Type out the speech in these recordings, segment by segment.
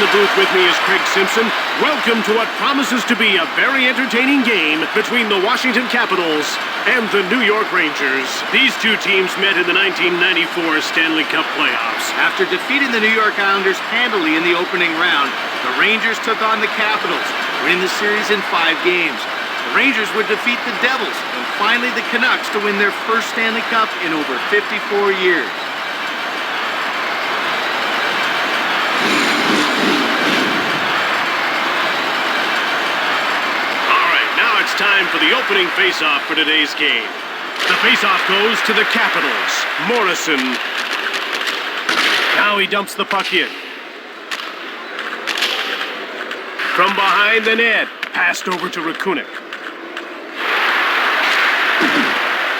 the booth with me is Craig Simpson. Welcome to what promises to be a very entertaining game between the Washington Capitals and the New York Rangers. These two teams met in the 1994 Stanley Cup playoffs. After defeating the New York Islanders handily in the opening round, the Rangers took on the Capitals, winning the series in 5 games. The Rangers would defeat the Devils and finally the Canucks to win their first Stanley Cup in over 54 years. Time for the opening face-off for today's game. The face-off goes to the Capitals. Morrison. Now he dumps the puck in. From behind the net. Passed over to Rakunik.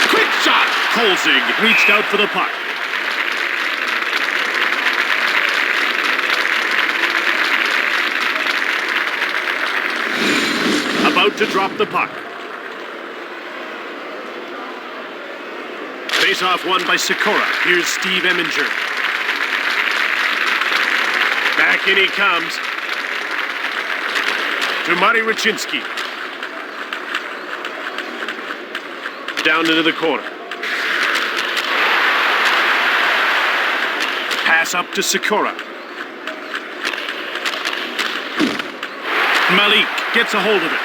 Quick shot! Kolzig reached out for the puck. About to drop the puck. Face-off won by Sikora. Here's Steve Eminger. Back in he comes. To Marty Raczynski. Down into the corner. Pass up to Sikora. Malik gets a hold of it.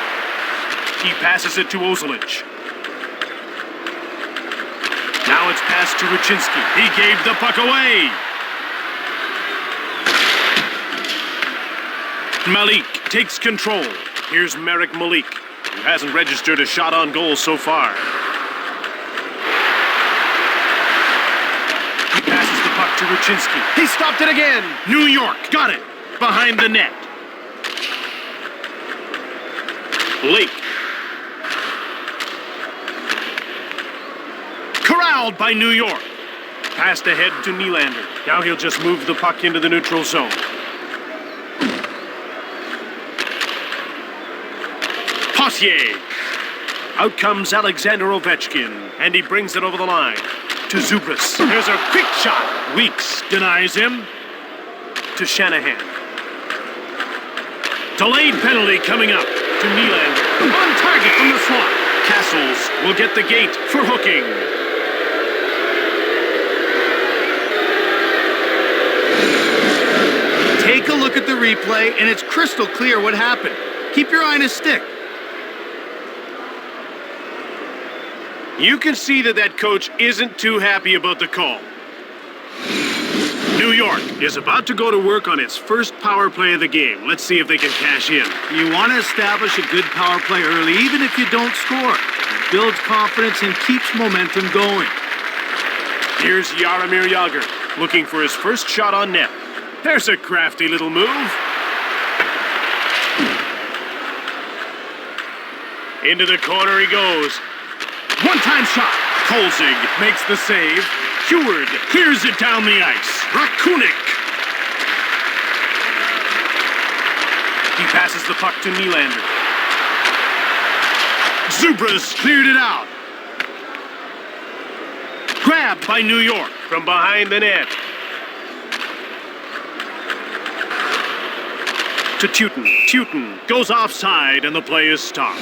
He passes it to Ozolic. Now it's passed to Raczynski. He gave the puck away. Malik takes control. Here's Marek Malik, who hasn't registered a shot on goal so far. He passes the puck to Raczynski. He stopped it again. New York got it. Behind the net. Blake. Corralled by New York. Passed ahead to Nylander. Now he'll just move the puck into the neutral zone. Potier. Out comes Alexander Ovechkin, and he brings it over the line to Zubras. There's a quick shot. Weeks denies him to Shanahan. Delayed penalty coming up to Nylander. On target from the slot. Castles will get the gate for hooking. Take a look at the replay, and it's crystal clear what happened. Keep your eye on his stick. You can see that coach isn't too happy about the call. New York is about to go to work on its first power play of the game. Let's see if they can cash in. You want to establish a good power play early, even if you don't score. It builds confidence and keeps momentum going. Here's Jaromir Jagr, looking for his first shot on net. There's a crafty little move. Into the corner he goes. One-time shot. Kolzig makes the save. Heward clears it down the ice. Rakunik. He passes the puck to Nylander. Zubras cleared it out. Grabbed by New York from behind the net. To Teuton. Teuton goes offside and the play is stopped.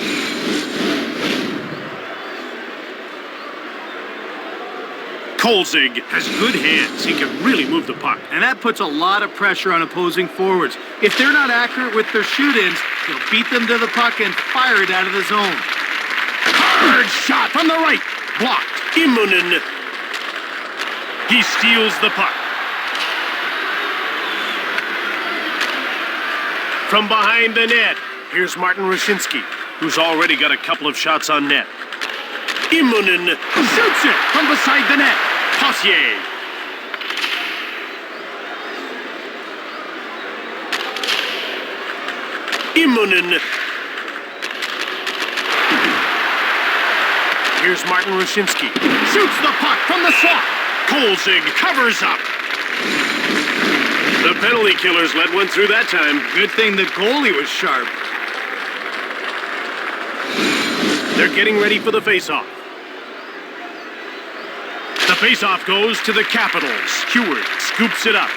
Kolzig has good hands. He can really move the puck. And that puts a lot of pressure on opposing forwards. If they're not accurate with their shoot-ins, he'll beat them to the puck and fire it out of the zone. Hard shot from the right. Blocked. Immonen. He steals the puck. From behind the net, here's Martin Raczynski, who's already got a couple of shots on net. Immonen shoots it from beside the net. Potier. Immonen. Here's Martin Raczynski. Shoots the puck from the slot. Kolzig covers up. The penalty killers let one through that time. Good thing the goalie was sharp. They're getting ready for the face-off. The face-off goes to the Capitals. Heward scoops it up.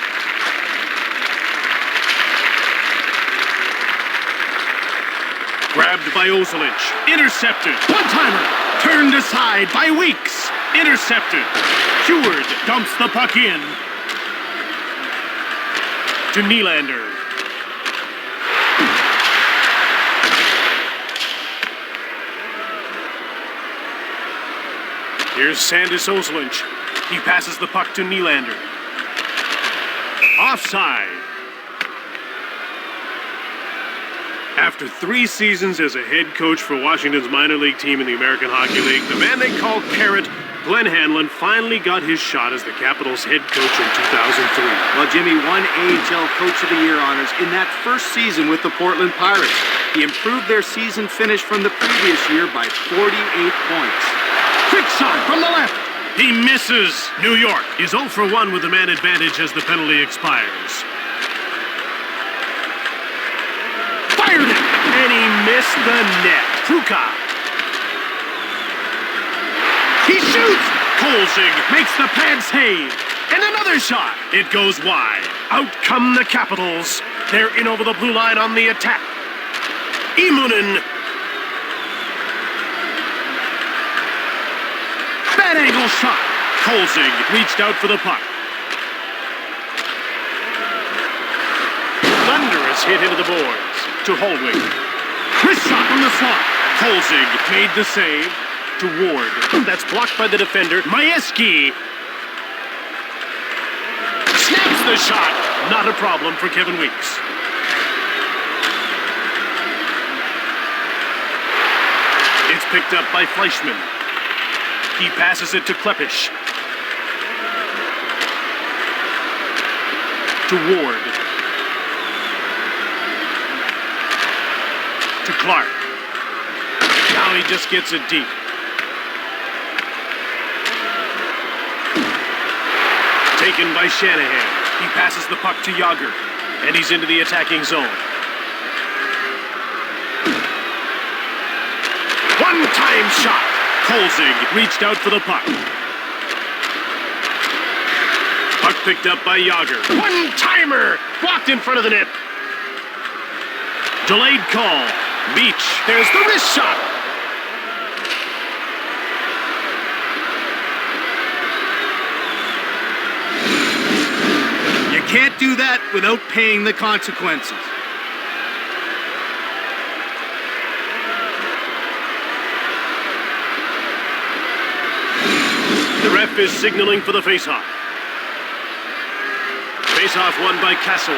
Grabbed by Ozolich. Intercepted. One-timer. Turned aside by Weeks. Intercepted. Heward dumps the puck in. To Nylander. Here's Sandis Ozolich. He passes the puck to Nylander. Offside. After 3 seasons as a head coach for Washington's minor league team in the American Hockey League, the man they call Carrot, Glenn Hanlon, finally got his shot as the Capitals head coach in 2003. Well, Jimmy won AHL Coach of the Year honors in that first season with the Portland Pirates. He improved their season finish from the previous year by 48 points. Quick shot from the left. He misses. New York is 0 for 1 with the man advantage as the penalty expires. Fired it, and he missed the net. Kruka. He shoots. Kolzig makes the pad save. And another shot. It goes wide. Out come the Capitals. They're in over the blue line on the attack. Immonen. Bad angle shot. Kolzig reached out for the puck. Thunderous hit into the boards. To Holdwig. Wrist shot from the slot. Kolzig made the save. To Ward. That's blocked by the defender. Majewski. Snaps the shot. Not a problem for Kevin Weeks. It's picked up by Fleischmann. He passes it to Klepish. To Ward. To Clark. Now he just gets it deep. Taken by Shanahan. He passes the puck to Yager. And he's into the attacking zone. One-time shot. Kolzig reached out for the puck. Puck picked up by Yager. One-timer! Blocked in front of the net. Delayed call. Beach. There's the wrist shot. You can't do that without paying the consequences. The ref is signaling for the faceoff. Faceoff won by Castles.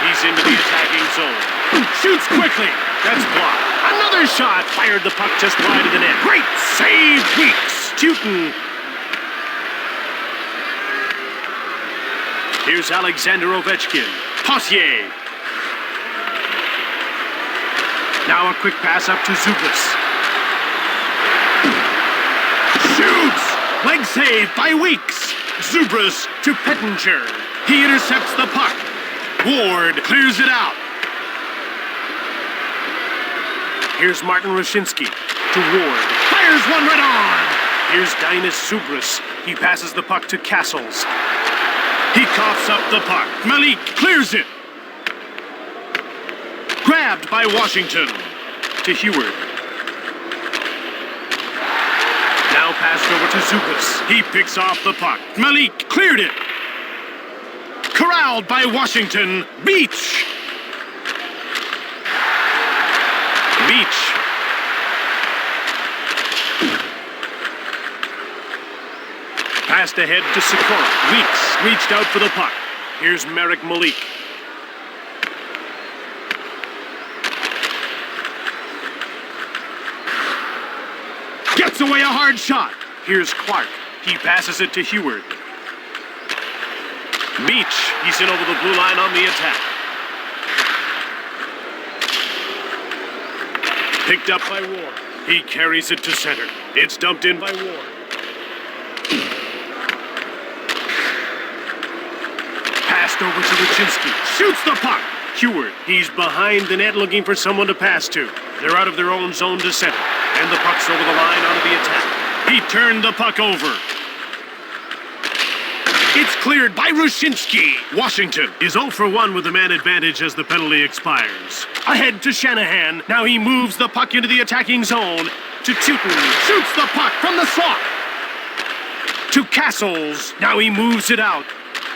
He's into the attacking zone. Shoots quickly. That's blocked. Another shot. Fired the puck just wide of the net. Great save, Weeks. Tutin. Here's Alexander Ovechkin. Potier. Now a quick pass up to Zubas. Shoots. Leg save by Weeks. Zubas to Pettinger. He intercepts the puck. Ward clears it out. Here's Martin Roshinsky to Ward. Fires one right on. Here's Dinas Zubras. He passes the puck to Castles. He coughs up the puck. Malik clears it. Grabbed by Washington. To Heward. Now passed over to Zubas. He picks off the puck. Malik cleared it. Corralled by Washington. Beach. Beach. Passed ahead to Sikora. Weeks reached out for the puck. Here's Merrick Malik. Gets away a hard shot. Here's Clark. He passes it to Heward. Beach. He's in over the blue line on the attack. Picked up by Ward. He carries it to center. It's dumped in by Ward. Passed over to Rachinski. Shoots the puck. Heward. He's behind the net looking for someone to pass to. They're out of their own zone to center. And the puck's over the line onto the attack. He turned the puck over. It's cleared by Rushinsky. Washington is 0 for 1 with the man advantage as the penalty expires. Ahead to Shanahan. Now he moves the puck into the attacking zone. To Teuton. Shoots the puck from the slot. To Castles. Now he moves it out.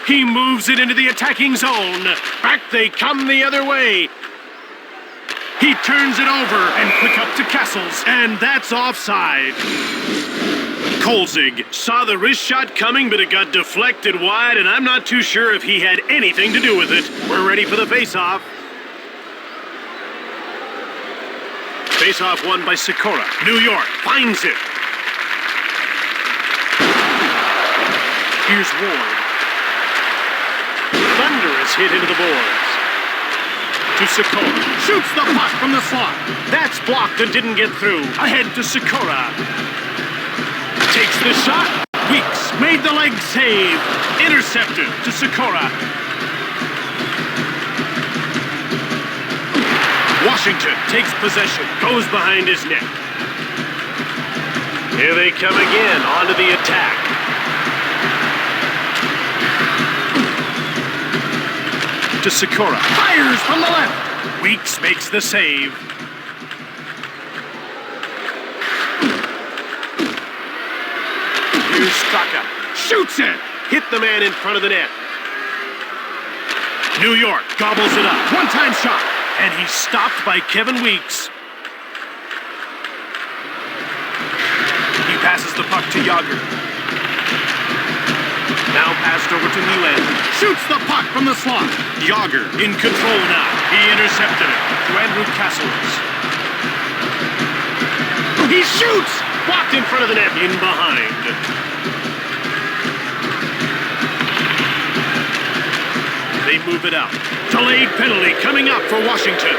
He moves it into the attacking zone. Back they come the other way. He turns it over and quick up to Castles. And that's offside. Kolzig saw the wrist shot coming, but it got deflected wide, and I'm not too sure if he had anything to do with it. We're ready for the face-off. Face-off won by Sikora. New York finds it. Here's Ward. Thunderous hit into the boards. To Sikora. Shoots the puck from the slot. That's blocked and didn't get through. Ahead to Sikora. Takes the shot. Weeks made the leg save. Intercepted to Sikora. Washington takes possession. Goes behind his net. Here they come again. Onto the attack. To Sikora. Fires from the left. Weeks makes the save. Here's Straka. Shoots it! Hit the man in front of the net. New York gobbles it up. One-time shot. And he's stopped by Kevin Weeks. He passes the puck to Yager. Now passed over to Nylander. Shoots the puck from the slot. Yager in control now. He intercepted it to Andrew Castles. He shoots! Blocked in front of the net. In behind. They move it out. Delayed penalty coming up for Washington.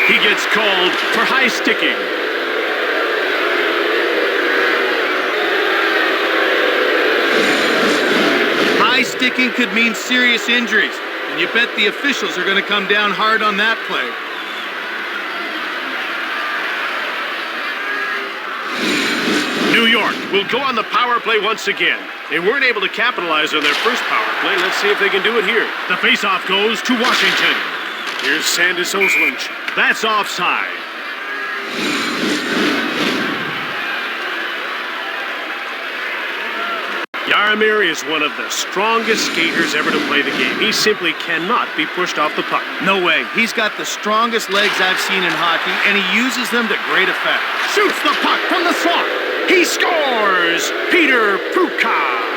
He gets called for high sticking. High sticking could mean serious injuries, and you bet the officials are going to come down hard on that play. New York will go on the power play once again. They weren't able to capitalize on their first power play. Let's see if they can do it here. The faceoff goes to Washington. Here's Sandis Oslunch. That's offside. Jaromir is one of the strongest skaters ever to play the game. He simply cannot be pushed off the puck. No way. He's got the strongest legs I've seen in hockey, and he uses them to great effect. Shoots the puck from the slot. He scores! Peter Pruka.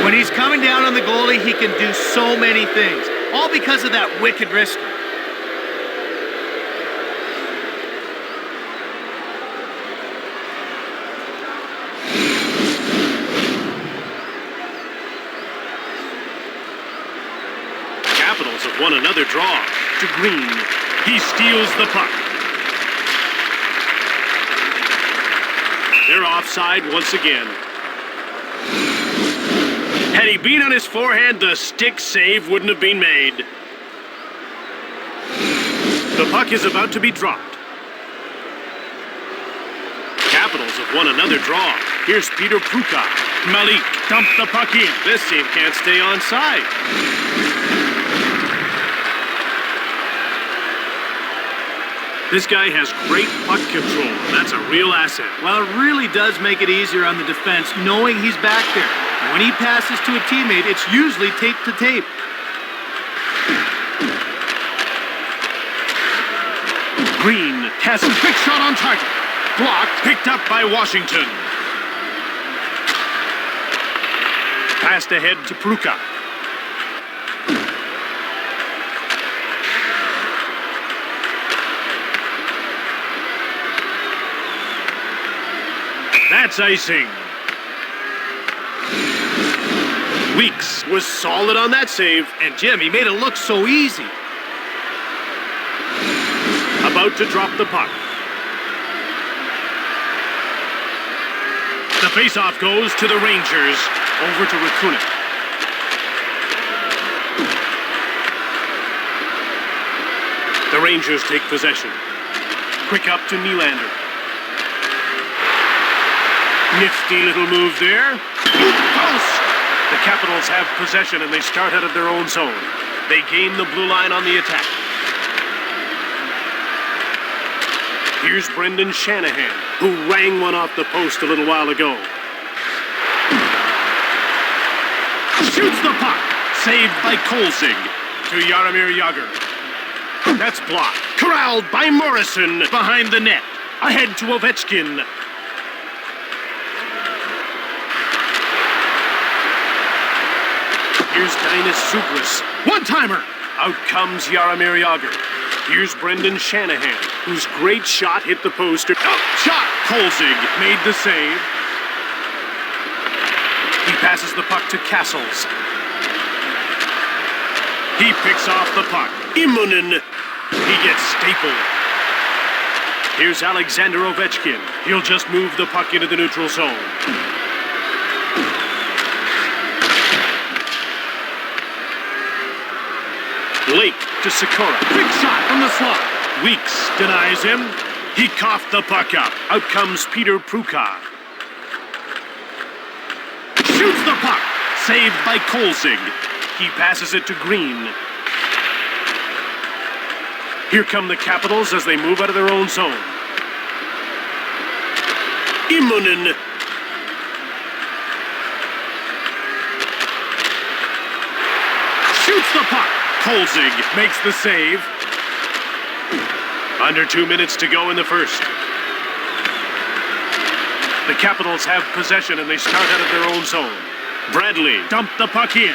When he's coming down on the goalie, he can do so many things, all because of that wicked wrister. Capitals have won another draw. To Green. He steals the puck. They're offside once again. Had he been on his forehand, the stick save wouldn't have been made. The puck is about to be dropped. Capitals have won another draw. Here's Peter Pruka. Malik dumped the puck in. This team can't stay onside. This guy has great puck control. That's a real asset. Well, it really does make it easier on the defense knowing he's back there. And when he passes to a teammate, it's usually tape to tape. Green has a quick shot on target. Blocked, picked up by Washington. Passed ahead to Pruka. That's icing. Weeks was solid on that save. And Jim, he made it look so easy. About to drop the puck. The faceoff goes to the Rangers. Over to Rakunin. The Rangers take possession. Quick up to Nylander. Nifty little move there. Post! The Capitals have possession and they start out of their own zone. They gain the blue line on the attack. Here's Brendan Shanahan, who rang one off the post a little while ago. Shoots the puck. Saved by Kolzig to Jaromir Jagr. That's blocked. Corralled by Morrison behind the net. Ahead to Ovechkin. Here's Dynasty Zugris. One-timer. Out comes Jaromir Jagr. Here's Brendan Shanahan, whose great shot hit the post. Oh, shot! Kolzig made the save. He passes the puck to Castles. He picks off the puck. Immonen. He gets stapled. Here's Alexander Ovechkin. He'll just move the puck into the neutral zone. Lake to Sikora. Quick shot from the slot. Weeks denies him. He coughed the puck up. Out comes Peter Pruka. Shoots the puck. Saved by Kolzig. He passes it to Green. Here come the Capitals as they move out of their own zone. Immonen. Shoots the puck. Kolzig makes the save. Under 2 minutes to go in the first. The Capitals have possession and they start out of their own zone. Bradley dumped the puck in.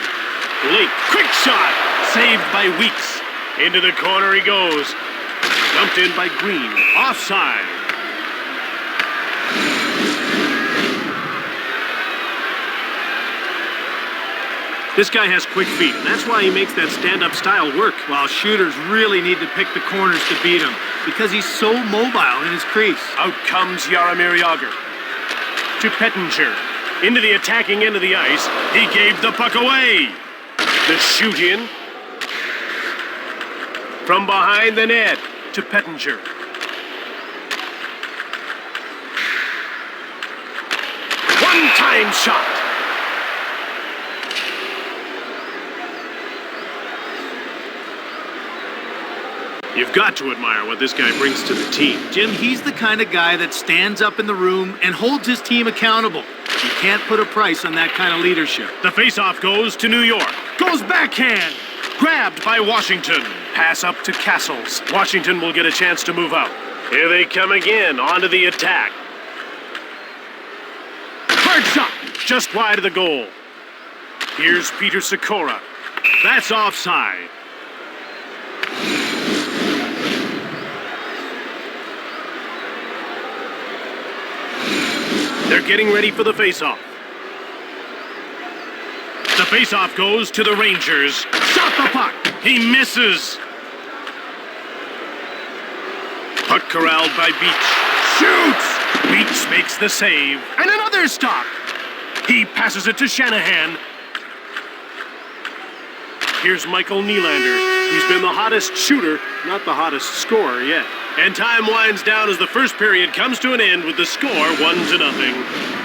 Lake, quick shot, saved by Weeks. Into the corner he goes. Dumped in by Green, offside. This guy has quick feet, and that's why he makes that stand-up style work. While shooters really need to pick the corners to beat him, because he's so mobile in his crease. Out comes Jaromir Jagr. To Pettinger. Into the attacking end of the ice. He gave the puck away. The shoot in. From behind the net to Pettinger. One-time shot. You've got to admire what this guy brings to the team. Jim, he's the kind of guy that stands up in the room and holds his team accountable. You can't put a price on that kind of leadership. The faceoff goes to New York. Goes backhand. Grabbed by Washington. Pass up to Castles. Washington will get a chance to move out. Here they come again, onto the attack. Hard shot, just wide of the goal. Here's Peter Sikora. That's offside. They're getting ready for the faceoff. The faceoff goes to the Rangers. Shot the puck. He misses. Puck corralled by Beach. Shoots. Beach makes the save. And another stop. He passes it to Shanahan. Here's Michael Nylander. He's been the hottest shooter, not the hottest scorer yet. And time winds down as the first period comes to an end with the score 1-0.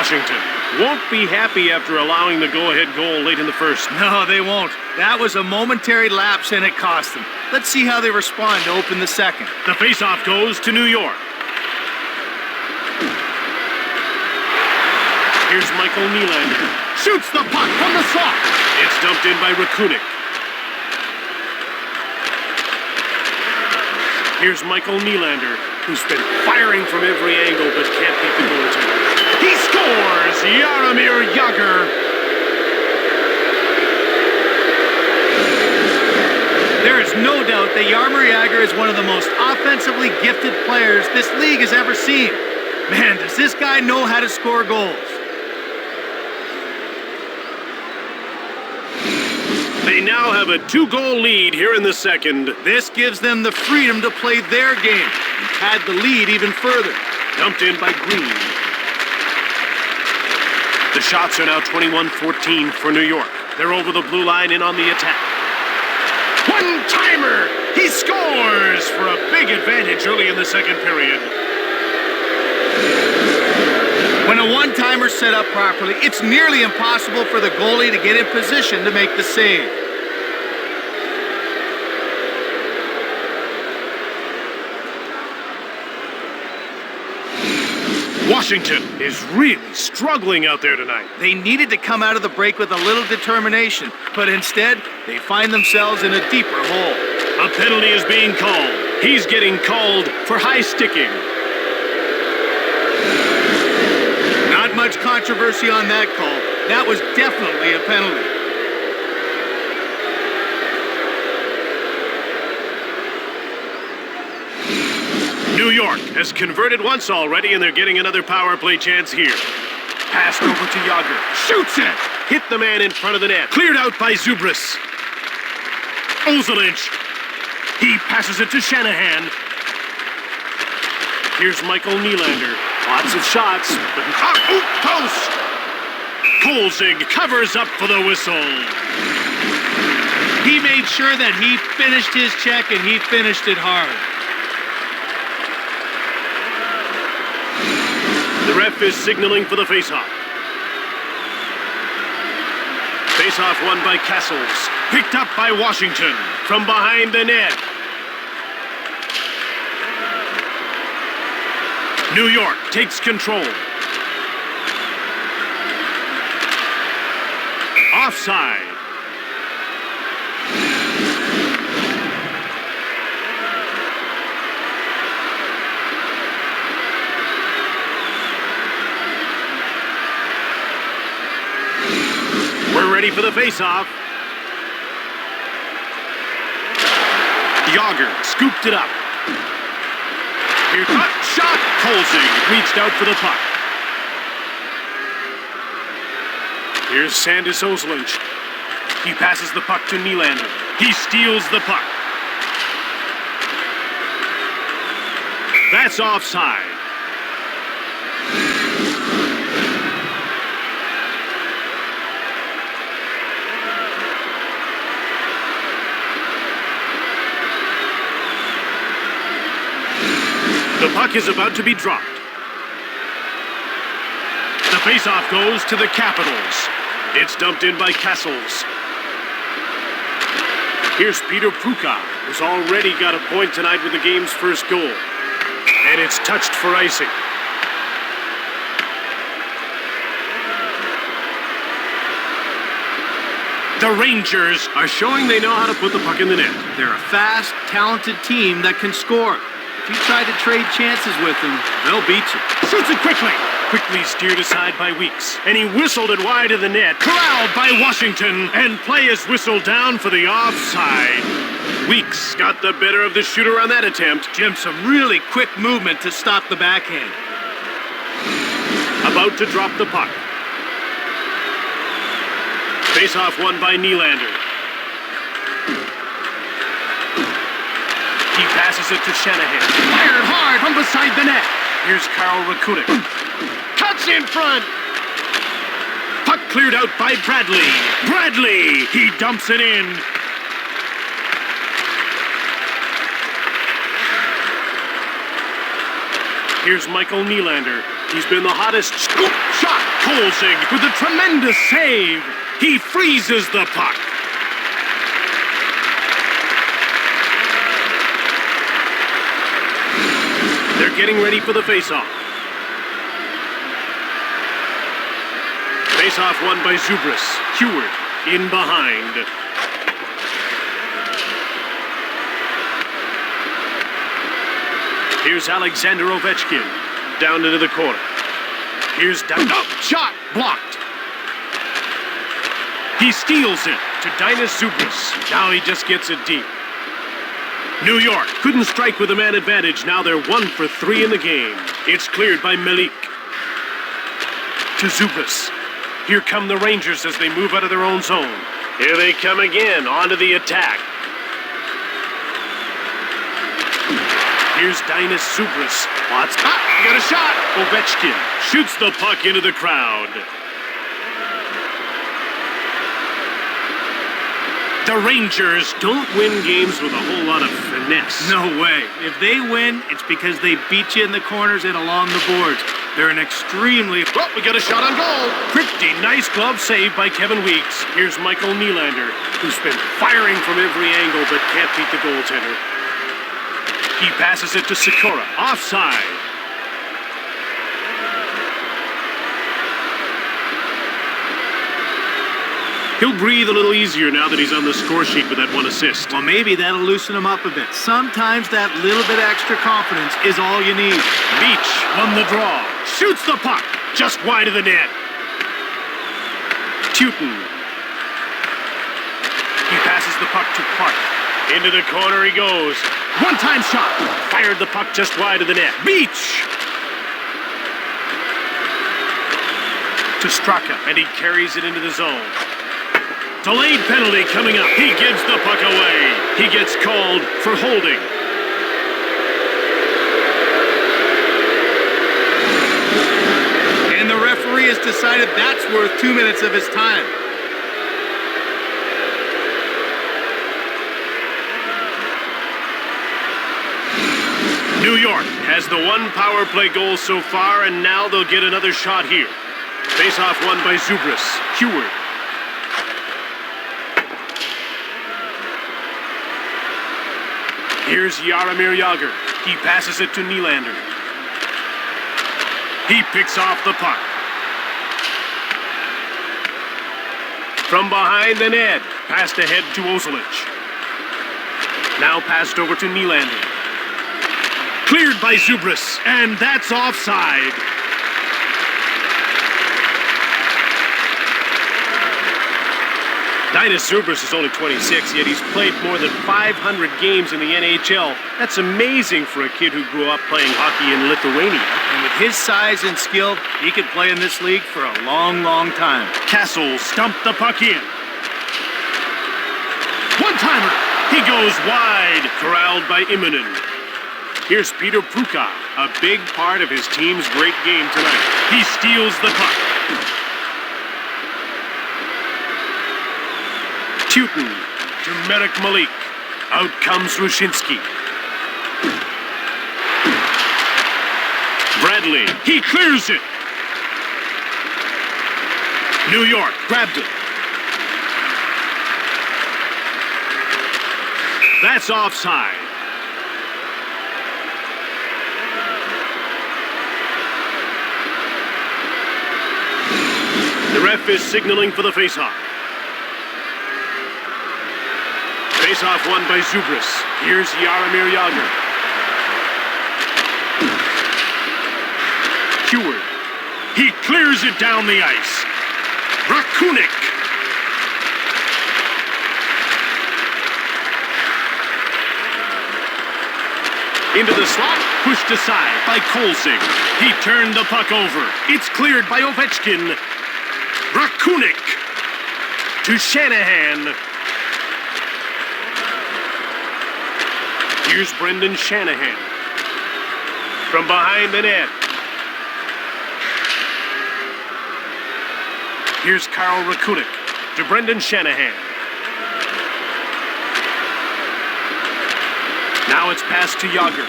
Washington won't be happy after allowing the go-ahead goal late in the first. No, they won't. That was a momentary lapse and it cost them. Let's see how they respond to open the second. The faceoff goes to New York. Here's Michael Nylander. Shoots the puck from the slot. It's dumped in by Rakunik. Here's Michael Nylander, who's been firing from every angle but can't beat the goaltender. He scores! scores! Jaromir Jagr. There is no doubt that Jaromir Jagr is one of the most offensively gifted players this league has ever seen. Man, does this guy know how to score goals. They now have a 2-goal lead here in the second. This gives them the freedom to play their game and pad the lead even further. Dumped in by Green. The shots are now 21-14 for New York. They're over the blue line and on the attack. One-timer! He scores for a big advantage early in the second period. When a one-timer's set up properly, it's nearly impossible for the goalie to get in position to make the save. Washington is really struggling out there tonight. They needed to come out of the break with a little determination, but instead, they find themselves in a deeper hole. A penalty is being called. He's getting called for high sticking. Not much controversy on that call. That was definitely a penalty. New York has converted once already, and they're getting another power play chance here. Passed over to Jagr. Shoots it! Hit the man in front of the net. Cleared out by Zubris. Ozelinch. He passes it to Shanahan. Here's Michael Nylander. Lots of shots, but post! Kolzig covers up for the whistle. He made sure that he finished his check, and he finished it hard. The ref is signaling for the faceoff. Faceoff won by Castles. Picked up by Washington from behind the net. New York takes control. Offside. We're ready for the face-off. Jagr scooped it up. Here's shot. Kolzig reached out for the puck. Here's Sandis Ozelinch. He passes the puck to Nylander. He steals the puck. That's offside. The puck is about to be dropped. The faceoff goes to the Capitals. It's dumped in by Castles. Here's Peter Pruka, who's already got a point tonight with the game's first goal. And it's touched for icing. The Rangers are showing they know how to put the puck in the net. They're a fast, talented team that can score. If you try to trade chances with them, they'll beat you. Shoots it quickly. Quickly steered aside by Weeks. And he whistled it wide of the net. Corralled by Washington. And play is whistled down for the offside. Weeks got the better of the shooter on that attempt. Jim, some really quick movement to stop the backhand. About to drop the puck. Face-off won by Nylander. He passes it to Shanahan. Fired hard from beside the net. Here's Karl Rakutic. Cuts in front. Puck cleared out by Bradley. Bradley! He dumps it in. Here's Michael Nylander. He's been the hottest scoop shot. Kolzig with a tremendous save. He freezes the puck. They're getting ready for the face-off. Face-off won by Zubris. Heward in behind. Here's Alexander Ovechkin down into the corner. Here's shot blocked. He steals it to Dynasty. Now he just gets it deep. New York couldn't strike with a man advantage. Now they're 1 for 3 in the game. It's cleared by Malik. To Zubas. Here come the Rangers as they move out of their own zone. Here they come again, onto the attack. Here's Dynasty. Watts. Got a shot. Ovechkin shoots the puck into the crowd. The Rangers don't win games with a whole lot of finesse. No way. If they win, it's because they beat you in the corners and along the boards. They're an extremely... Well, we got a shot on goal. Pretty nice glove save by Kevin Weeks. Here's Michael Nylander, who's been firing from every angle but can't beat the goaltender. He passes it to Sikora. Offside. He'll breathe a little easier now that he's on the score sheet with that 1 assist. Well, maybe that'll loosen him up a bit. Sometimes that little bit extra confidence is all you need. Beach won the draw. Shoots the puck just wide of the net. Teuton. He passes the puck to Clark. Into the corner he goes. One-time shot. Fired the puck just wide of the net. Beach. To Straka, and he carries it into the zone. Delayed penalty coming up. He gives the puck away. He gets called for holding. And the referee has decided that's worth 2 minutes of his time. New York has the 1 power play goal so far, and now they'll get another shot here. Face-off won by Zubas. Heward. Here's Jaromir Jagr. He passes it to Nylander. He picks off the puck. From behind the net, passed ahead to Ozelich. Now passed over to Nylander. Cleared by Zubas, and that's offside. Dynasty is only 26, yet he's played more than 500 games in the NHL. That's amazing for a kid who grew up playing hockey in Lithuania. And with his size and skill, he could play in this league for a long, long time. Castle stumped the puck in. One-timer. He goes wide, corralled by Immonen. Here's Peter Pruka, a big part of his team's great game tonight. He steals the puck. Teuton to Merrick Malik. Out comes Rushinsky. Bradley. He clears it. New York grabbed it. That's offside. The ref is signaling for the faceoff. Face-off won by Zubas. Here's Jaromir Jagr. Heward. He clears it down the ice. Rakunik. Into the slot, pushed aside by Kolzig. He turned the puck over. It's cleared by Ovechkin. Rakunik to Shanahan. Here's Brendan Shanahan. From behind the net. Here's Karl Rakunik to Brendan Shanahan. Now it's passed to Jagr.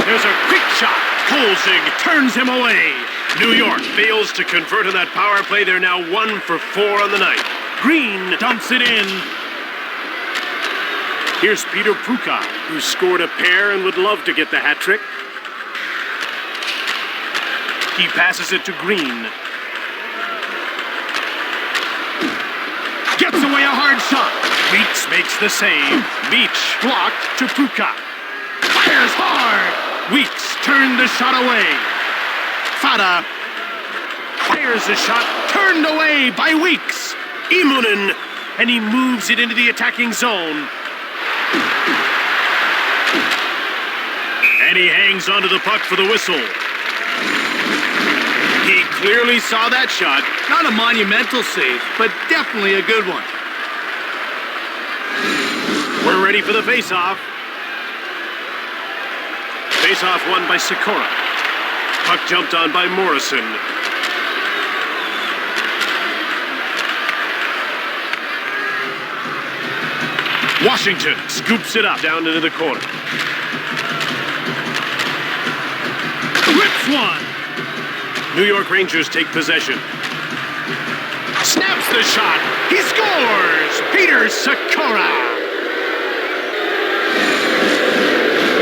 There's a quick shot. Kolzig turns him away. New York fails to convert on that power play. They're now 1 for 4 on the night. Green dumps it in. Here's Peter Pruka, who scored a pair and would love to get the hat trick. He passes it to Green. Gets away a hard shot. Weeks makes the save. Beach blocked to Pruka. Fires hard. Weeks turned the shot away. Fada fires a shot, turned away by Weeks. Immonen, and he moves it into the attacking zone. And he hangs onto the puck for the whistle. He clearly saw that shot. Not a monumental save, but definitely a good one. We're ready for the face-off. Face-off won by Sikora. Puck jumped on by Morrison. Washington scoops it up down into the corner. Rips one. New York Rangers take possession. Snaps the shot. He scores. Peter Sikora.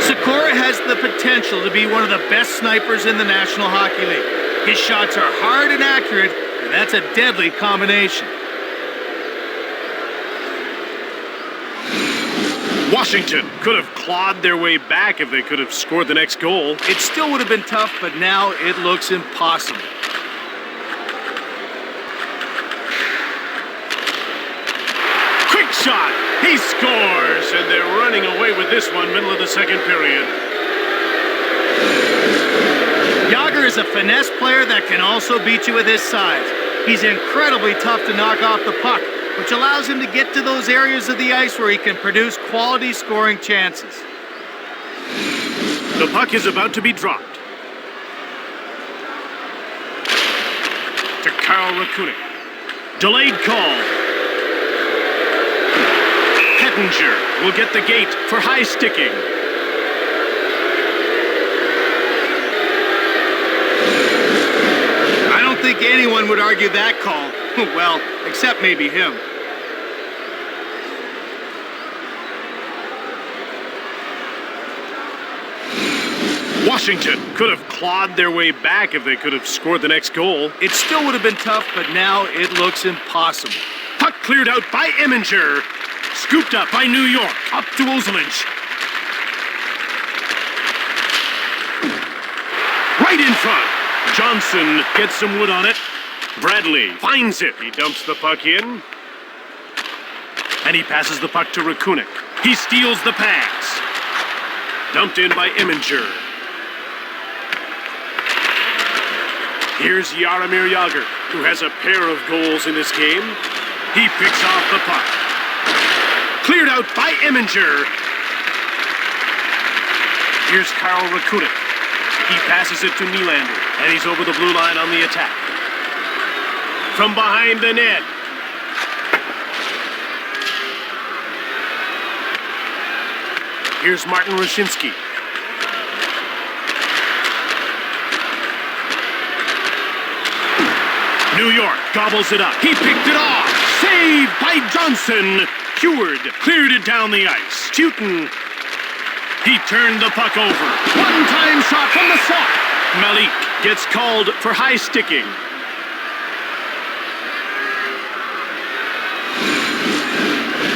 Sikora has the potential to be one of the best snipers in the National Hockey League. His shots are hard and accurate, and that's a deadly combination. Washington could have clawed their way back if they could have scored the next goal. It still would have been tough, but now it looks impossible. Quick shot. He scores, and they're running away with this one, middle of the second period. Yager is a finesse player that can also beat you with his size. He's incredibly tough to knock off the puck, which allows him to get to those areas of the ice where he can produce quality scoring chances. The puck is about to be dropped. To Karl Rakunik. Delayed call. Hettinger will get the gate for high sticking. I don't think anyone would argue that call. Well, except maybe him. Washington could have clawed their way back if they could have scored the next goal. It still would have been tough, but now it looks impossible. Puck cleared out by Eminger. Scooped up by New York. Up to Ozelinch. Right in front. Johnson gets some wood on it. Bradley finds it. He dumps the puck in. And he passes the puck to Rakunik. He steals the pass. Dumped in by Eminger. Here's Jaromir Jagr, who has a pair of goals in this game. He picks off the puck. Cleared out by Eminger. Here's Karl Rakunik. He passes it to Nylander, and he's over the blue line on the attack. From behind the net. Here's Martin Roshinsky. New York gobbles it up. He picked it off. Saved by Johnson. Heward cleared it down the ice. Houghton. He turned the puck over. One-time shot from the slot. Malik gets called for high sticking.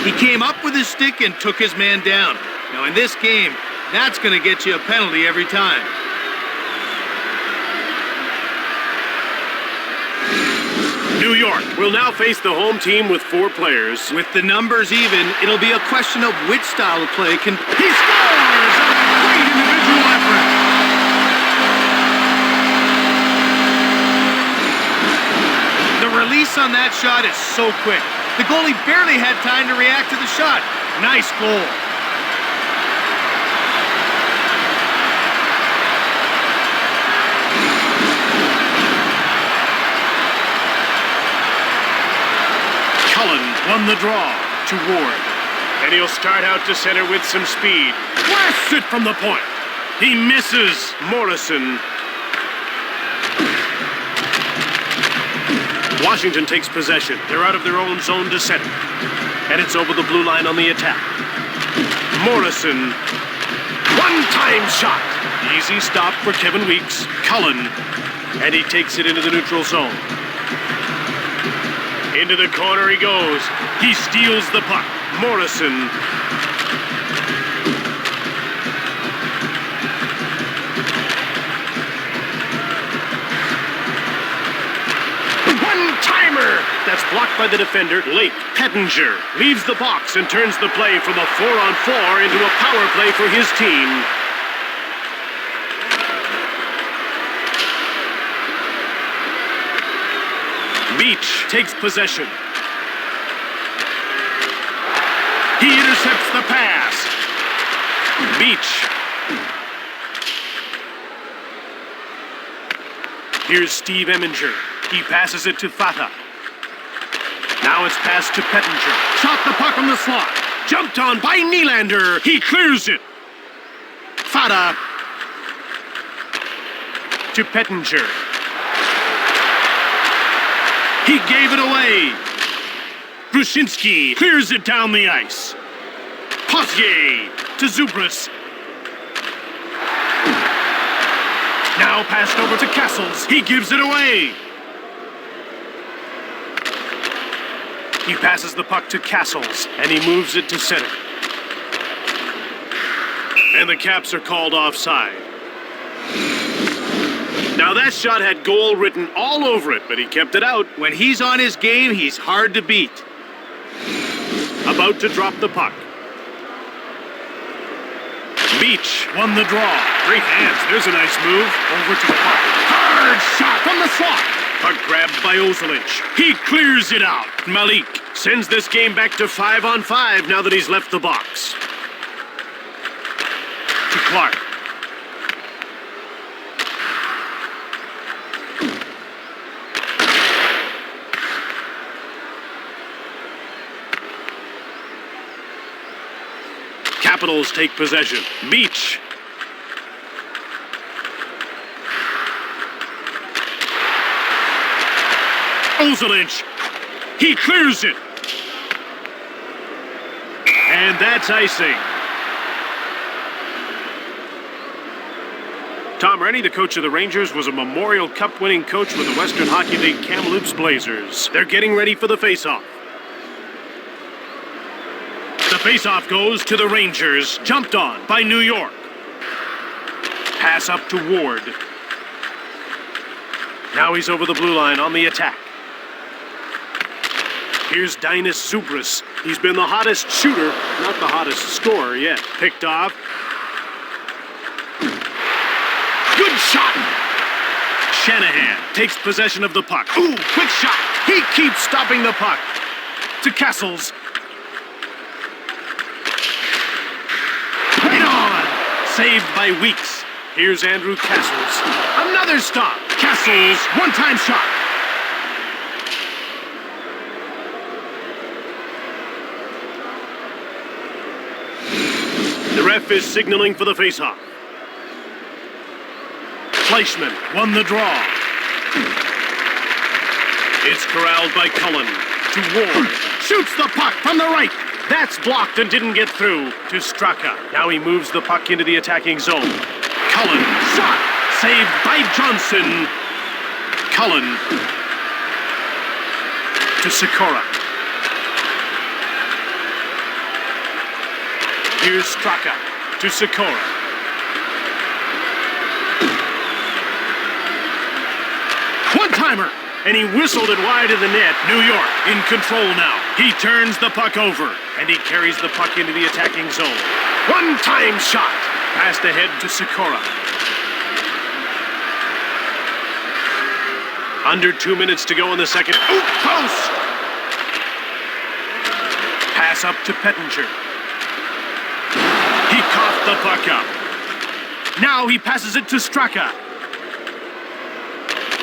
He came up with his stick and took his man down. Now in this game, that's going to get you a penalty every time. New York will now face the home team with 4 players. With the numbers even, it'll be a question of which style of play can... He scores! A great individual effort! The release on that shot is so quick. The goalie barely had time to react to the shot. Nice goal. Won the draw to Ward. And he'll start out to center with some speed. Blasts it from the point. He misses. Morrison. Washington takes possession. They're out of their own zone to center. And it's over the blue line on the attack. Morrison. One-time shot. Easy stop for Kevin Weeks. Cullen. And he takes it into the neutral zone. Into the corner he goes. He steals the puck. Morrison. That's blocked by the defender, Lake. Pettinger leaves the box and turns the play from a 4-on-4 into a power play for his team. Beach takes possession. He intercepts the pass. Beach. Here's Steve Eminger. He passes it to Fata. Now it's passed to Pettinger. Shot the puck on the slot. Jumped on by Nylander. He clears it. Fata to Pettinger. He gave it away. Brushinski clears it down the ice. Potier to Zubris. Now passed over to Castles. He gives it away. He passes the puck to Castles, and he moves it to center. And the Caps are called offside. Now that shot had goal written all over it, but he kept it out. When he's on his game, he's hard to beat. About to drop the puck. Beach won the draw. Great hands. There's a nice move. Over to the puck. Hard shot from the slot. Puck grabbed by Ozelich. He clears it out. Malik sends this game back to 5-on-5 now that he's left the box. To Clark. Capitals take possession. Beach. Ozelich. He clears it. And that's icing. Tom Rennie, the coach of the Rangers, was a Memorial Cup winning coach with the Western Hockey League Kamloops Blazers. They're getting ready for the faceoff. The faceoff goes to the Rangers. Jumped on by New York. Pass up to Ward. Now he's over the blue line on the attack. Here's Dynasty Zubris. He's been the hottest shooter, not the hottest scorer yet. Picked off. Good shot. Shanahan takes possession of the puck. Ooh, quick shot. He keeps stopping the puck. To Castles. Right on. Saved by Weeks. Here's Andrew Castles. Another stop. Castles, one-time shot. The ref is signaling for the faceoff. Fleischmann won the draw. It's corralled by Cullen. To Ward. Shoots the puck from the right. That's blocked and didn't get through to Straka. Now he moves the puck into the attacking zone. Cullen. Shot. Saved by Johnson. Cullen. To Sikora. Here's Straka to Sikora. One-timer, and he whistled it wide of the net. New York in control now. He turns the puck over, and he carries the puck into the attacking zone. One-time shot. Passed ahead to Sikora. Under 2 minutes to go in the second. Ooh, post! Pass up to Pettinger. He coughed the puck up. Now he passes it to Straka.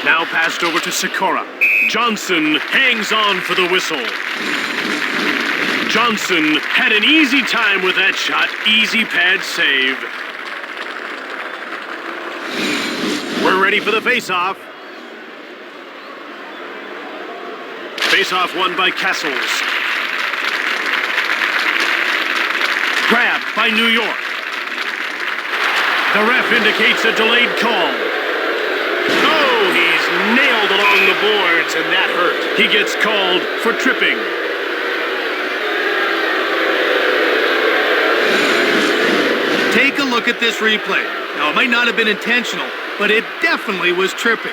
Now passed over to Sikora. Johnson hangs on for the whistle. Johnson had an easy time with that shot. Easy pad save. We're ready for the faceoff. Faceoff won by Castles. Grabbed by New York. The ref indicates a delayed call. Oh, he's nailed along the boards, and that hurt. He gets called for tripping. Take a look at this replay. Now, it might not have been intentional, but it definitely was tripping.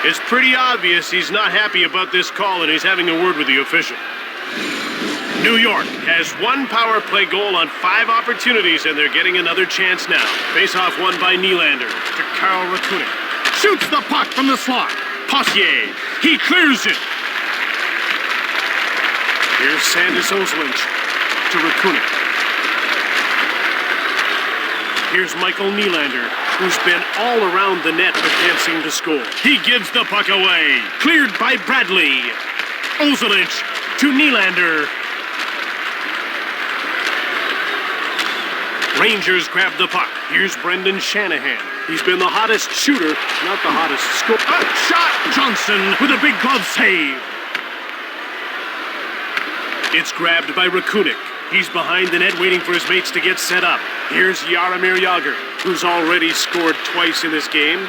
It's pretty obvious he's not happy about this call and he's having a word with the official. New York has one power play goal on 5 opportunities, and they're getting another chance now. Face-off won by Nylander to Karl Rakunik. Shoots the puck from the slot. Possier, he clears it. Here's Sandis Ozolinsh to Rakunik. Here's Michael Nylander, who's been all around the net but can't seem to score. He gives the puck away. Cleared by Bradley. Ozolinsh to Nylander. Rangers grab the puck. Here's Brendan Shanahan. He's been the hottest shooter, not the hottest scorer. Shot! Johnson with a big glove save. It's grabbed by Rakunik. He's behind the net waiting for his mates to get set up. Here's Jaromir Jagr, who's already scored twice in this game.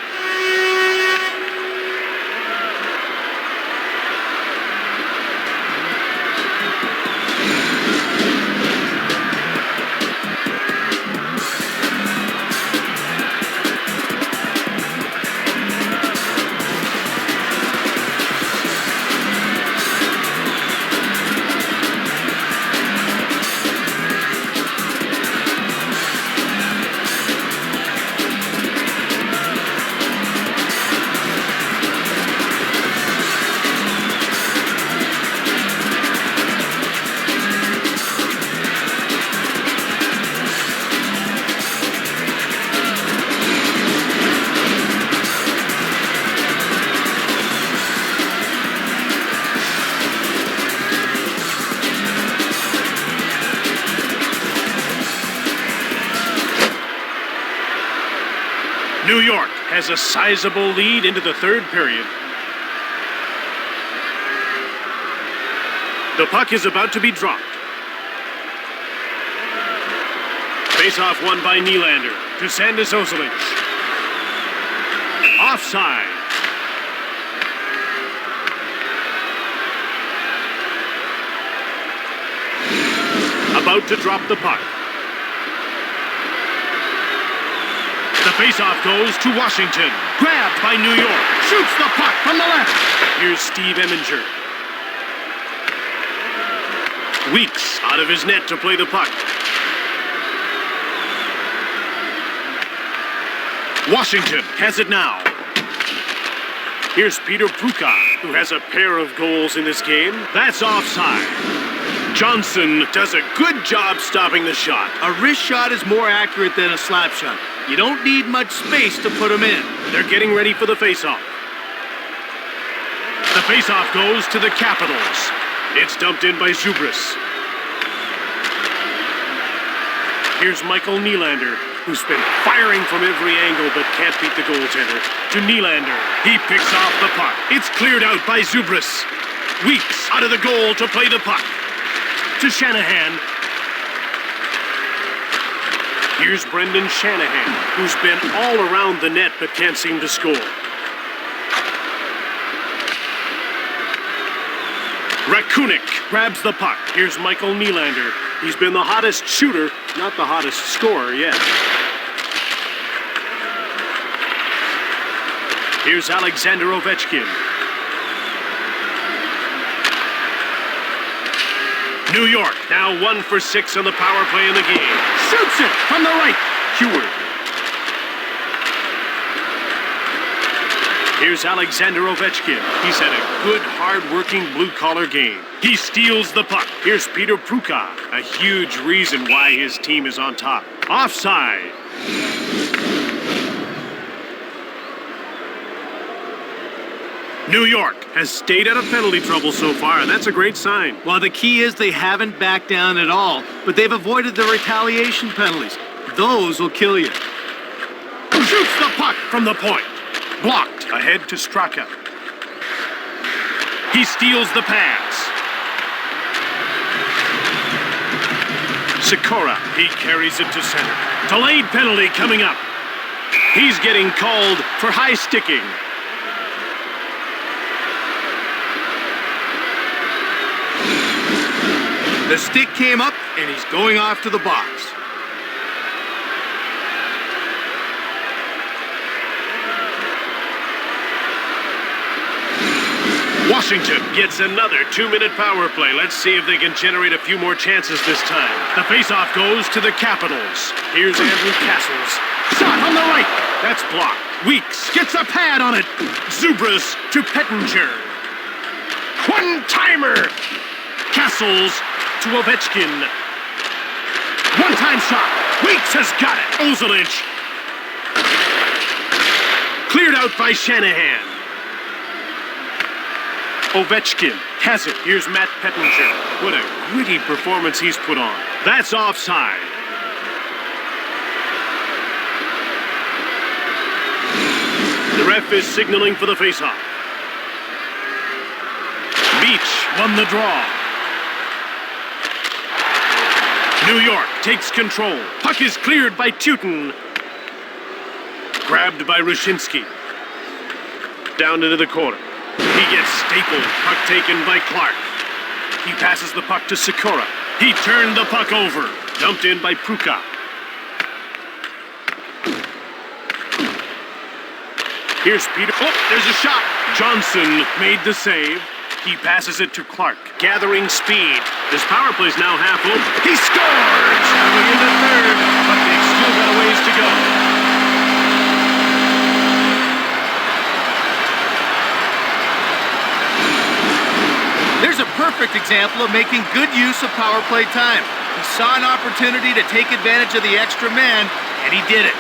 New York has a sizable lead into the third period. The puck is about to be dropped. Face-off won by Nylander to Sandis Ozolinsh. Offside. About to drop the puck. The face-off goes to Washington. Grabbed by New York. Shoots the puck from the left. Here's Steve Eminger. Weeks out of his net to play the puck. Washington has it now. Here's Peter Pruka, who has a pair of goals in this game. That's offside. Johnson does a good job stopping the shot. A wrist shot is more accurate than a slap shot. You don't need much space to put them in. They're getting ready for the face-off. The face-off goes to the Capitals. It's dumped in by Zubris. Here's Michael Nylander, who's been firing from every angle but can't beat the goaltender. To Nylander. He picks off the puck. It's cleared out by Zubris. Weeks out of the goal to play the puck. To Shanahan. Here's Brendan Shanahan, who's been all around the net but can't seem to score. Rakunik grabs the puck. Here's Michael Nylander. He's been the hottest shooter, not the hottest scorer yet. Here's Alexander Ovechkin. New York now 1 for 6 on the power play in the game. Shoots it from the right. Heward. Here's Alexander Ovechkin. He's had a good, hard-working blue-collar game. He steals the puck. Here's Peter Pruka, a huge reason why his team is on top. Offside. New York has stayed out of penalty trouble so far, and that's a great sign. Well, the key is they haven't backed down at all, but they've avoided the retaliation penalties. Those will kill you. Shoots the puck from the point. Blocked ahead to Straka. He steals the pass. Sikora, he carries it to center. Delayed penalty coming up. He's getting called for high sticking. The stick came up, and he's going off to the box. Washington gets another 2-minute power play. Let's see if they can generate a few more chances this time. The faceoff goes to the Capitals. Here's Andrew Castles. Shot on the right. That's blocked. Weeks gets a pad on it. Zubras to Pettinger. One-timer. Castles to Ovechkin. One-time shot. Weeks has got it. Ozelich. Cleared out by Shanahan. Ovechkin has it. Here's Matt Pettinger. What a gritty performance he's put on. That's offside. The ref is signaling for the faceoff. Beach won the draw. New York takes control. Puck is cleared by Teuton. Grabbed by Rushinsky. Down into the corner. He gets stapled. Puck taken by Clark. He passes the puck to Sikora. He turned the puck over. Dumped in by Pruka. Here's Peter. Oh, there's a shot. Johnson made the save. He passes it to Clark. Gathering speed. This power play's now half over. He scores! Moving into third, but they've still got a ways to go. There's a perfect example of making good use of power play time. He saw an opportunity to take advantage of the extra man, and he did it.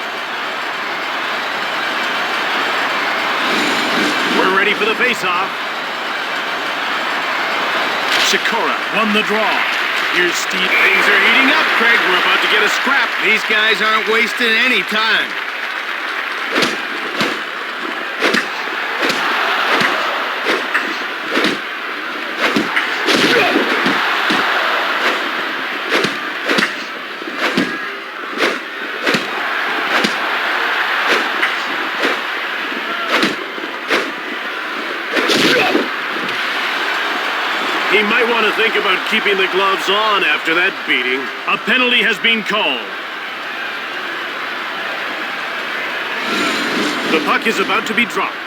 We're ready for the faceoff. Sikora won the draw. Here's Steve. Things are heating up, Craig. We're about to get a scrap. These guys aren't wasting any time. He might want to think about keeping the gloves on after that beating. A penalty has been called. The puck is about to be dropped.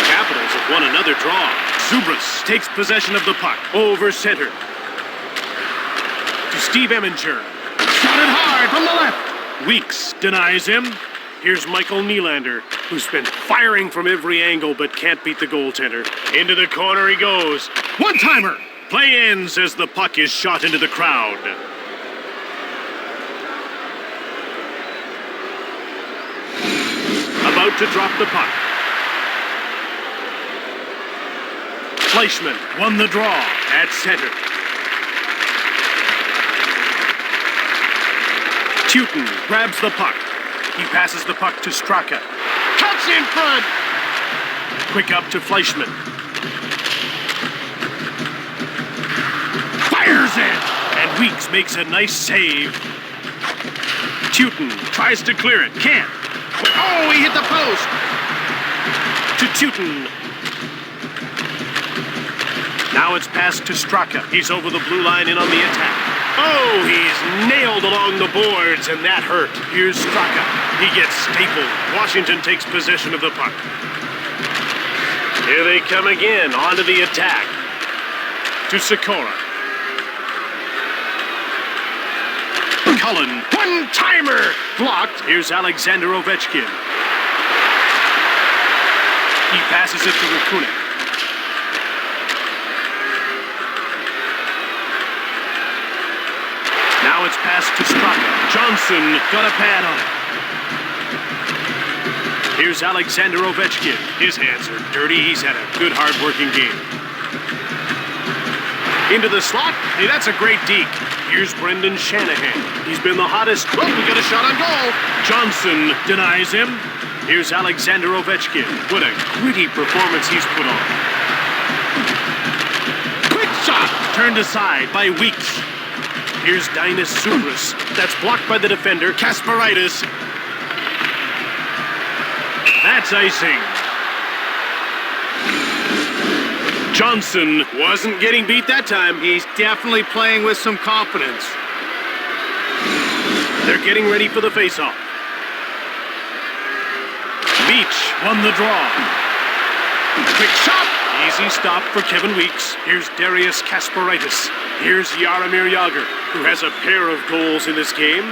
Capitals have won another draw. Zubras takes possession of the puck. Over center. To Steve Eminger. Shot it hard from the left. Weeks denies him. Here's Michael Nylander, who's been firing from every angle but can't beat the goaltender. Into the corner he goes. One-timer! Play ends as the puck is shot into the crowd. About to drop the puck. Fleischmann won the draw at center. Teuton grabs the puck. He passes the puck to Straka. Cuts in front! Quick up to Fleischmann. Fires it! And Weeks makes a nice save. Teuton tries to clear it. Can't. Oh, he hit the post! To Teuton. Now it's passed to Straka. He's over the blue line in on the attack. Oh, he's nailed along the boards, and that hurt. Here's Straka. He gets stapled. Washington takes possession of the puck. Here they come again, onto the attack. To Sikora. Cullen, one-timer! Blocked. Here's Alexander Ovechkin. He passes it to Rakunin. Now it's passed to Straka. Johnson got a pad on it. Here's Alexander Ovechkin. His hands are dirty. He's had a good, hard-working game. Into the slot. Hey, that's a great deke. Here's Brendan Shanahan. He's been the hottest. Oh, we got a shot on goal. Johnson denies him. Here's Alexander Ovechkin. What a gritty performance he's put on. Quick shot. Turned aside by Weeks. Here's Dynasty. That's blocked by the defender, Kasparaitis. That's icing. Johnson wasn't getting beat that time. He's definitely playing with some confidence. They're getting ready for the faceoff. Beach won the draw. Quick shot. Easy stop for Kevin Weeks. Here's Darius Kasparaitis. Here's Jaromir Jagr, who has a pair of goals in this game.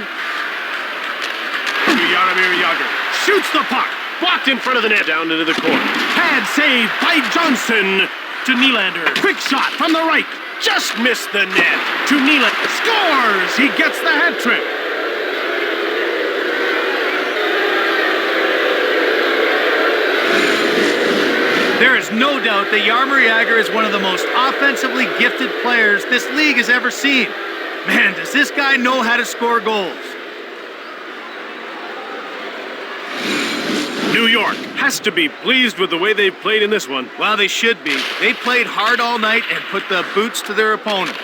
Jaromir Jagr shoots the puck. Blocked in front of the net, down into the corner. Pad save by Johnson to Nylander. Quick shot from the right. Just missed the net. To Nylander. Scores! He gets the hat trick. There is no doubt that Jaromir Jagr is one of the most offensively gifted players this league has ever seen. Man, does this guy know how to score goals. New York has to be pleased with the way they've played in this one. Well, they should be. They played hard all night and put the boots to their opponent.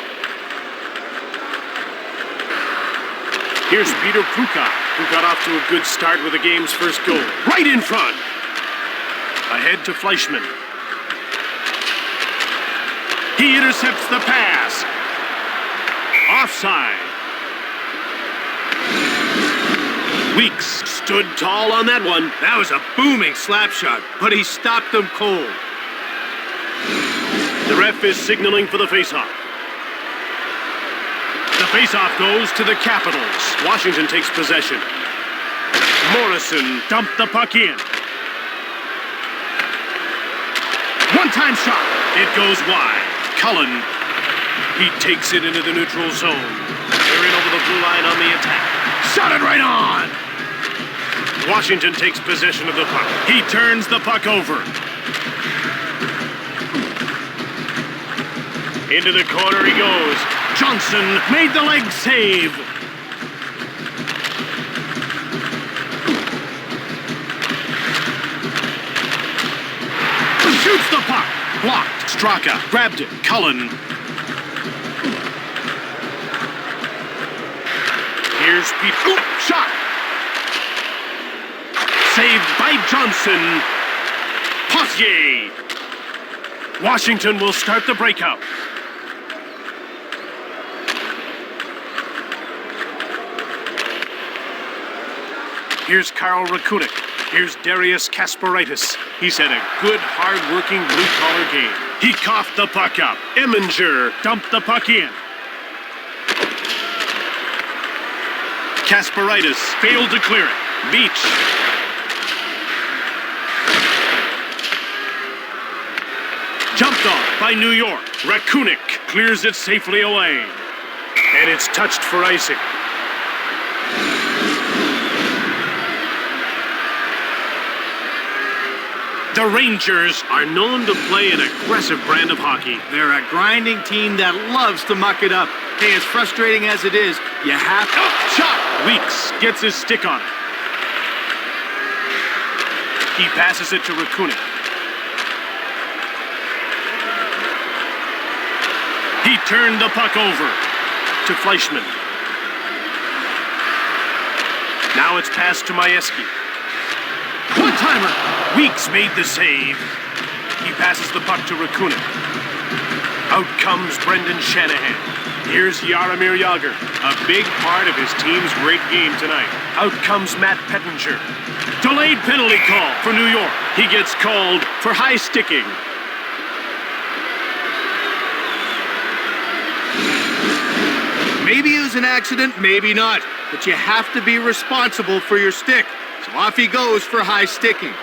Here's Peter Pruka, who got off to a good start with the game's first goal. Right in front. Ahead to Fleischmann. He intercepts the pass. Offside. Weeks stood tall on that one. That was a booming slap shot, but he stopped them cold. The ref is signaling for the faceoff. The faceoff goes to the Capitals. Washington takes possession. Morrison dumped the puck in. One-time shot. It goes wide. Cullen. He takes it into the neutral zone. They're in over the blue line on the attack. Shot it right on. Washington takes possession of the puck. He turns the puck over. Into the corner he goes. Johnson made the leg save. Shoots the puck. Blocked. Straka grabbed it. Cullen. Here's Pete. Oop, shot. Saved by Johnson. Potier. Washington will start the breakout. Here's Karl Rakunik. Here's Darius Kasparaitis. He's had a good, hard-working blue-collar game. He coughed the puck up. Eminger dumped the puck in. Kasparaitis failed to clear it. Beach. Jumped off by New York. Rakunik clears it safely away. And it's touched for icing. The Rangers are known to play an aggressive brand of hockey. They're a grinding team that loves to muck it up. Hey, as frustrating as it is, you have to... Oh, shot! Weeks gets his stick on it. He passes it to Rakunik. He turned the puck over to Fleischmann. Now it's passed to Majewski. One-timer! Weeks made the save. He passes the puck to Rakunik. Out comes Brendan Shanahan. Here's Jaromir Jagr, a big part of his team's great game tonight. Out comes Matt Pettinger. Delayed penalty call for New York. He gets called for high sticking. Maybe it was an accident, maybe not. But you have to be responsible for your stick. So off he goes for high sticking.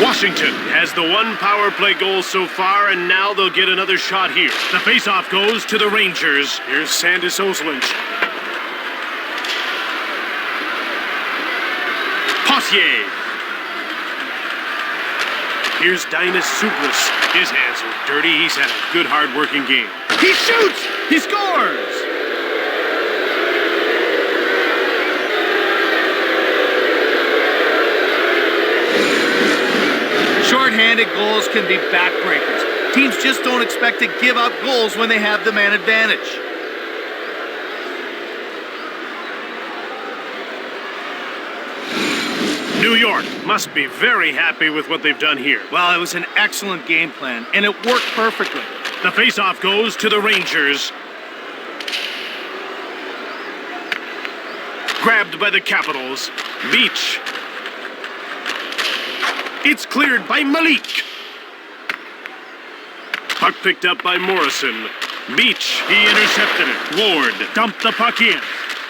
Washington has the one power play goal so far, and now they'll get another shot here. The faceoff goes to the Rangers. Here's Sandis Oslunch. Potier. Here's Dinas Subras. His hands are dirty. He's had a good, hard-working game. He shoots! He scores! Short-handed goals can be backbreakers. Teams just don't expect to give up goals when they have the man advantage. New York must be very happy with what they've done here. Well, it was an excellent game plan, and it worked perfectly. The faceoff goes to the Rangers. Grabbed by the Capitals. Beach. It's cleared by Malik. Puck picked up by Morrison. Beach, he intercepted it. Ward dumped the puck in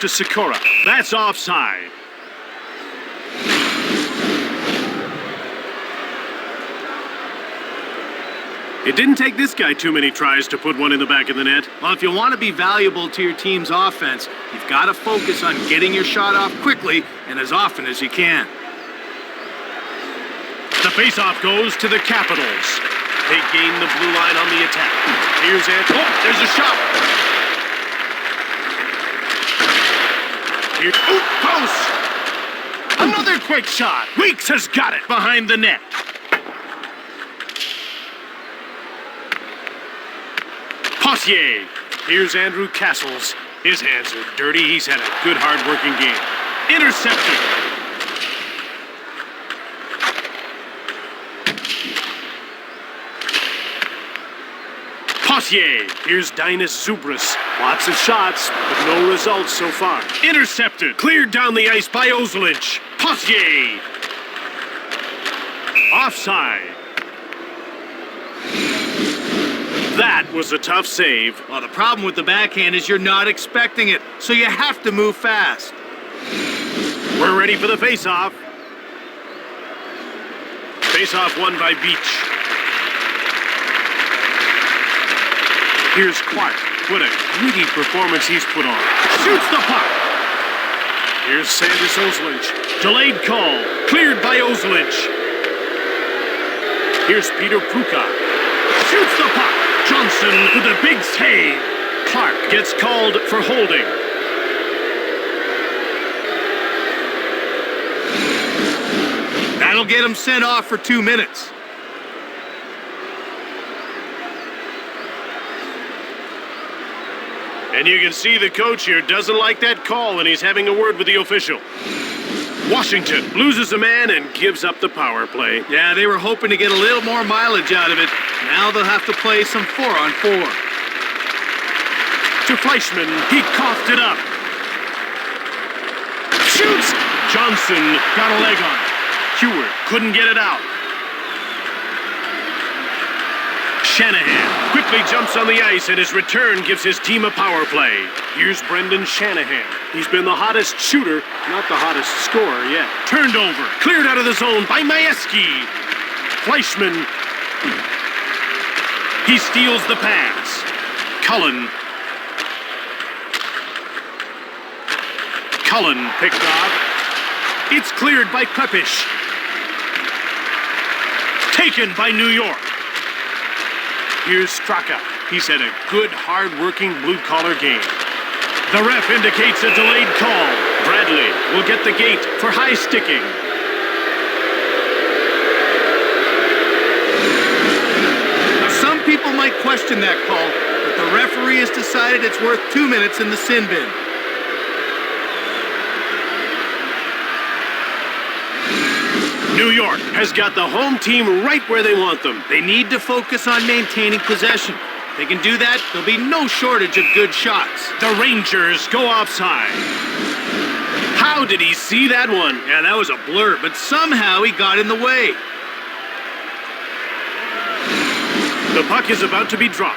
to Sikora. That's offside. It didn't take this guy too many tries to put one in the back of the net. Well, if you want to be valuable to your team's offense, you've got to focus on getting your shot off quickly and as often as you can. The faceoff goes to the Capitals. They gain the blue line on the attack. Here's Ed. Oh, there's a shot. Here, post. Another quick shot. Weeks has got it behind the net. Potier. Here's Andrew Castles. His hands are dirty. He's had a good, hard-working game. Intercepted. Potier. Here's Dynasty. Lots of shots, but no results so far. Intercepted. Cleared down the ice by Ozolic. Potier. Offside. That was a tough save. Well, the problem with the backhand is you're not expecting it, so you have to move fast. We're ready for the face-off. Face-off won by Beach. Here's Clark. What a gritty performance he's put on. Shoots the puck. Here's Sandis Ozolic. Delayed call. Cleared by Ozolic. Here's Peter Pruka. Shoots the puck. Johnson with a big save. Clark gets called for holding. That'll get him sent off for 2 minutes. And you can see the coach here doesn't like that call, and he's having a word with the official. Washington loses a man and gives up the power play. Yeah, they were hoping to get a little more mileage out of it. Now they'll have to play some 4-on-4. To Fleischman, he coughed it up. Shoots! Johnson got a leg on it. Heward couldn't get it out. Shanahan quickly jumps on the ice, and his return gives his team a power play. Here's Brendan Shanahan. He's been the hottest shooter, not the hottest scorer yet. Turned over, cleared out of the zone by Majewski. Fleischman. He steals the pass. Cullen picked off. It's cleared by Klepish. Taken by New York. Here's Straka. He's had a good, hard-working blue-collar game. The ref indicates a delayed call. Bradley will get the gate for high sticking. Now, some people might question that call, but the referee has decided it's worth 2 minutes in the sin bin. New York has got the home team right where they want them. They need to focus on maintaining possession. If they can do that, there'll be no shortage of good shots. The Rangers go offside. How did he see that one? Yeah, that was a blur, but somehow he got in the way. The puck is about to be dropped.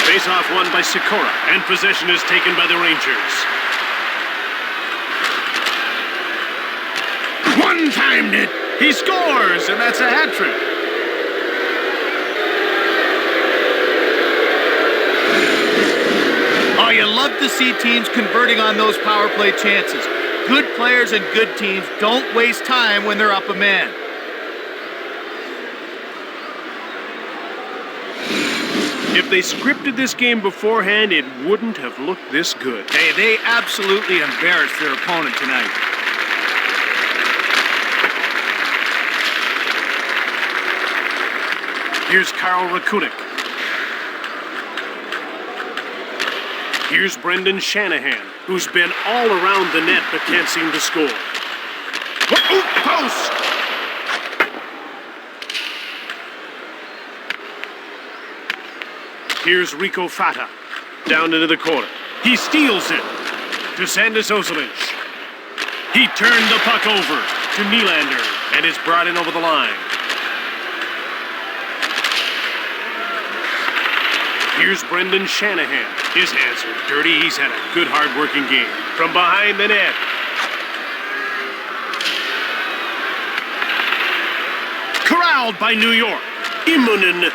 Face-off won by Sikora, and possession is taken by the Rangers. One-timed it. He scores, and that's a hat trick. Oh, you love to see teams converting on those power play chances. Good players and good teams don't waste time when they're up a man. If they scripted this game beforehand, it wouldn't have looked this good. Hey, they absolutely embarrassed their opponent tonight. Here's Karl Rakutic. Here's Brendan Shanahan, who's been all around the net but can't seem to score. Ooh, post! Here's Rico Fata, down into the corner. He steals it to Sandis Ozolic. He turned the puck over. to Nylander, and is brought in over the line. Here's Brendan Shanahan. His hands are dirty. He's had a good, hard-working game. From behind the net. Corralled by New York. Immonen.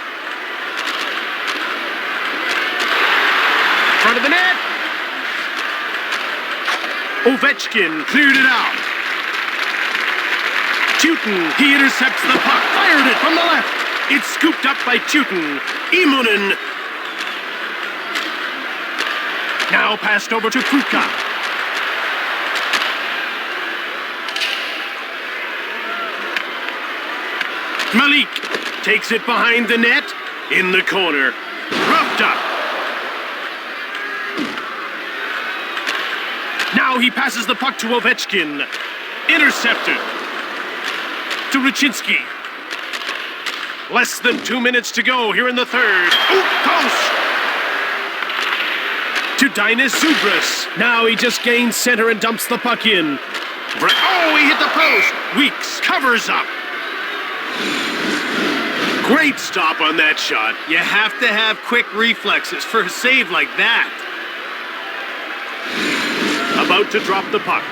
Front of the net. Ovechkin cleared it out. Tutin, he intercepts the puck. Fired it from the left. It's scooped up by Tutin. Immonen. Now passed over to Kuka. Malik takes it behind the net. In the corner. Roughed up. Now he passes the puck to Ovechkin. Intercepted. To Rachinski. Less than 2 minutes to go here in the third. Oop, post! To Dynasty. Now he just gains center and dumps the puck in. Oh, he hit the post. Weeks covers up. Great stop on that shot. You have to have quick reflexes for a save like that. About to drop the puck.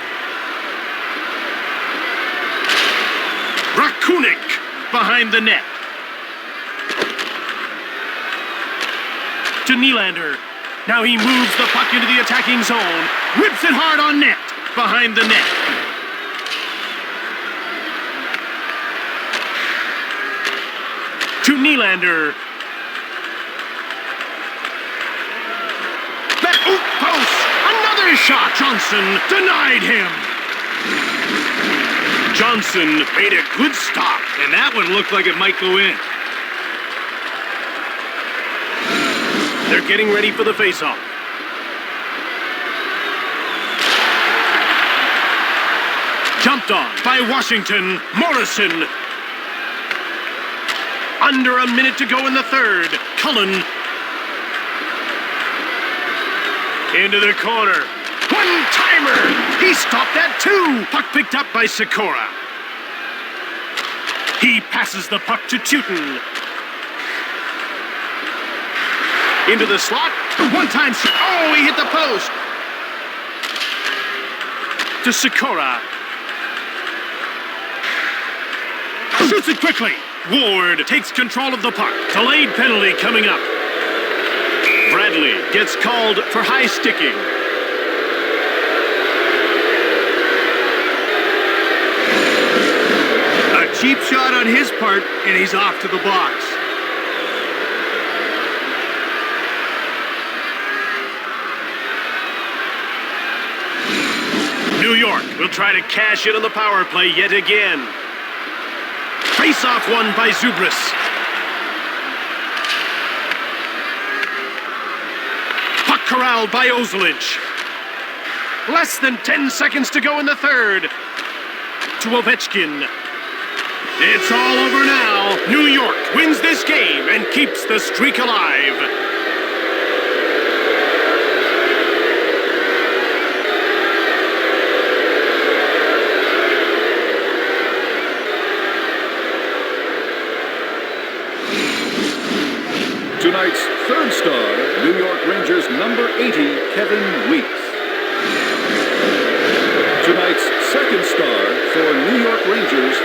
Rakunik behind the net. To Nylander. Now he moves the puck into the attacking zone. Whips it hard on net. Behind the net. To Nylander. Post. Another shot. Johnson denied him. Johnson made a good stop. And that one looked like it might go in. They're getting ready for the face-off. Jumped on by Washington. Morrison. Under a minute to go in the third. Cullen. Into the corner. One-timer. He stopped at two. Puck picked up by Sikora. He passes the puck to Tutin. Into the slot. One-time shot. Oh, he hit the post. To Sikora. Shoots it quickly. Ward takes control of the puck. Delayed penalty coming up. Bradley gets called for high sticking. A cheap shot on his part, and he's off to the box. New York will try to cash in on the power play yet again. Face-off won by Zubris. Puck corralled by Ozolic. Less than 10 seconds to go in the third. To Ovechkin. It's all over now. New York wins this game and keeps the streak alive. Tonight's third star, New York Rangers number 80, Kevin Weeks. Tonight's second star for New York Rangers